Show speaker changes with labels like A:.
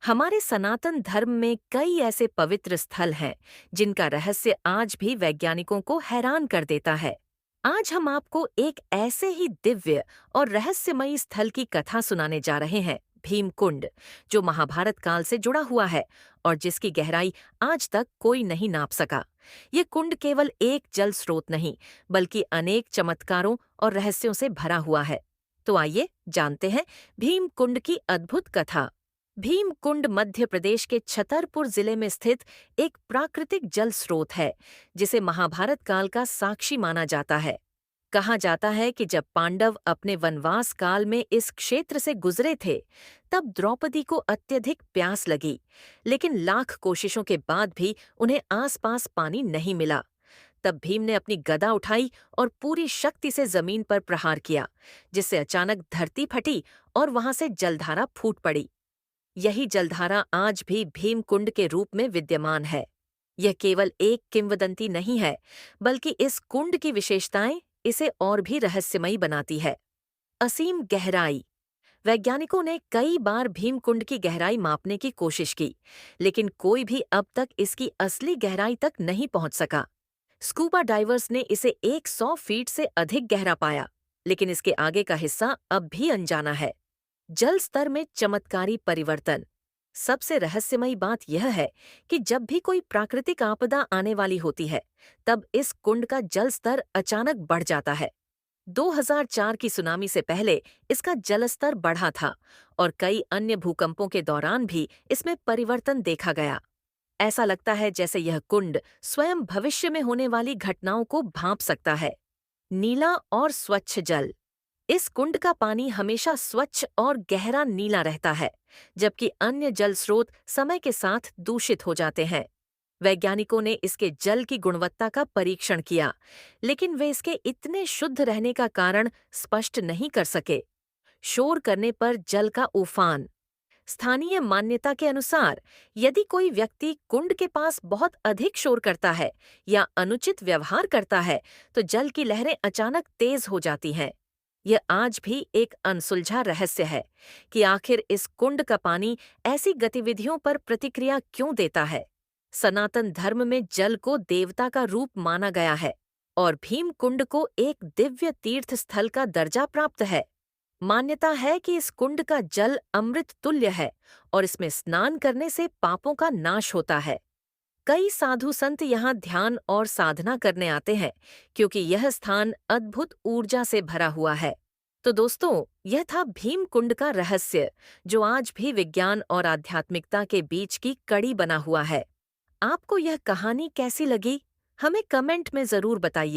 A: हमारे सनातन धर्म में कई ऐसे पवित्र स्थल हैं जिनका रहस्य आज भी वैज्ञानिकों को हैरान कर देता है। आज हम आपको एक ऐसे ही दिव्य और रहस्यमयी स्थल की कथा सुनाने जा रहे हैं, भीमकुंड, जो महाभारत काल से जुड़ा हुआ है और जिसकी गहराई आज तक कोई नहीं नाप सका। ये कुंड केवल एक जल स्रोत नहीं, बल्कि अनेक चमत्कारों और रहस्यों से भरा हुआ है। तो आइए जानते हैं भीमकुंड की अद्भुत कथा। भीमकुंड मध्य प्रदेश के छतरपुर जिले में स्थित एक प्राकृतिक जल स्रोत है, जिसे महाभारत काल का साक्षी माना जाता है। कहा जाता है कि जब पांडव अपने वनवास काल में इस क्षेत्र से गुजरे थे, तब द्रौपदी को अत्यधिक प्यास लगी, लेकिन लाख कोशिशों के बाद भी उन्हें आसपास पानी नहीं मिला। तब भीम ने अपनी गदा उठाई और पूरी शक्ति से जमीन पर प्रहार किया, जिससे अचानक धरती फटी और वहां से जलधारा फूट पड़ी। यही जलधारा आज भी भीमकुंड के रूप में विद्यमान है। यह केवल एक किंवदंती नहीं है, बल्कि इस कुंड की विशेषताएं इसे और भी रहस्यमयी बनाती है। असीम गहराई। वैज्ञानिकों ने कई बार भीमकुंड की गहराई मापने की कोशिश की, लेकिन कोई भी अब तक इसकी असली गहराई तक नहीं पहुंच सका। स्कूबा डाइवर्स ने इसे 100 फीट से अधिक गहरा पाया, लेकिन इसके आगे का हिस्सा अब भी अनजाना है। जल स्तर में चमत्कारी परिवर्तन। सबसे रहस्यमयी बात यह है कि जब भी कोई प्राकृतिक आपदा आने वाली होती है, तब इस कुंड का जल स्तर अचानक बढ़ जाता है। 2004 की सुनामी से पहले इसका जल स्तर बढ़ा था और कई अन्य भूकंपों के दौरान भी इसमें परिवर्तन देखा गया। ऐसा लगता है जैसे यह कुंड स्वयं भविष्य में होने वाली घटनाओं को भांप सकता है। नीला और स्वच्छ जल। इस कुंड का पानी हमेशा स्वच्छ और गहरा नीला रहता है, जबकि अन्य जल स्रोत समय के साथ दूषित हो जाते हैं। वैज्ञानिकों ने इसके जल की गुणवत्ता का परीक्षण किया, लेकिन वे इसके इतने शुद्ध रहने का कारण स्पष्ट नहीं कर सके। शोर करने पर जल का उफान। स्थानीय मान्यता के अनुसार, यदि कोई व्यक्ति कुंड के पास बहुत अधिक शोर करता है या अनुचित व्यवहार करता है, तो जल की लहरें अचानक तेज हो जाती हैं। यह आज भी एक अनसुलझा रहस्य है कि आखिर इस कुंड का पानी ऐसी गतिविधियों पर प्रतिक्रिया क्यों देता है। सनातन धर्म में जल को देवता का रूप माना गया है और भीम कुंड को एक दिव्य तीर्थ स्थल का दर्जा प्राप्त है। मान्यता है कि इस कुंड का जल अमृत तुल्य है और इसमें स्नान करने से पापों का नाश होता है। कई साधु संत यहाँ ध्यान और साधना करने आते हैं, क्योंकि यह स्थान अद्भुत ऊर्जा से भरा हुआ है। तो दोस्तों, यह था भीमकुंड का रहस्य, जो आज भी विज्ञान और आध्यात्मिकता के बीच की कड़ी बना हुआ है। आपको यह कहानी कैसी लगी? हमें कमेंट में जरूर बताइए।